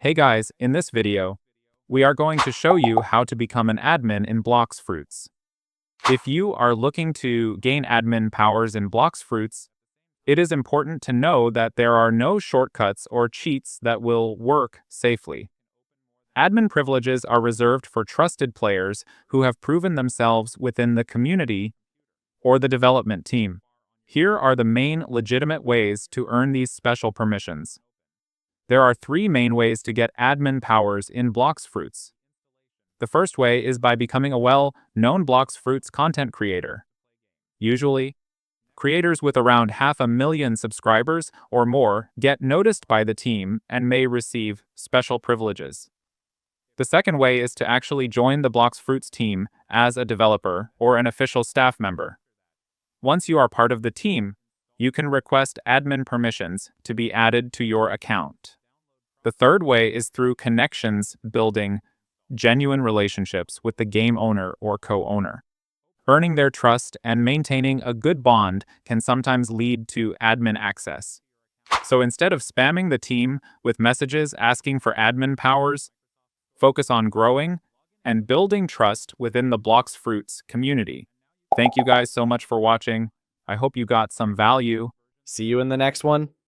Hey guys, in this video, we are going to show you how to become an admin in Blox Fruits. If you are looking to gain admin powers in Blox Fruits, it is important to know that there are no shortcuts or cheats that will work safely. Admin privileges are reserved for trusted players who have proven themselves within the community or the development team. Here are the main legitimate ways to earn these special permissions. There are three main ways to get admin powers in Blox Fruits. The first way is by becoming a well-known Blox Fruits content creator. Usually, creators with around 500,000 subscribers or more get noticed by the team and may receive special privileges. The second way is to actually join the Blox Fruits team as a developer or an official staff member. Once you are part of the team, you can request admin permissions to be added to your account. The third way is through connections, building genuine relationships with the game owner or co-owner. Earning their trust and maintaining a good bond can sometimes lead to admin access. So instead of spamming the team with messages asking for admin powers, focus on growing and building trust within the Blox Fruits community. Thank you guys so much for watching. I hope you got some value. See you in the next one.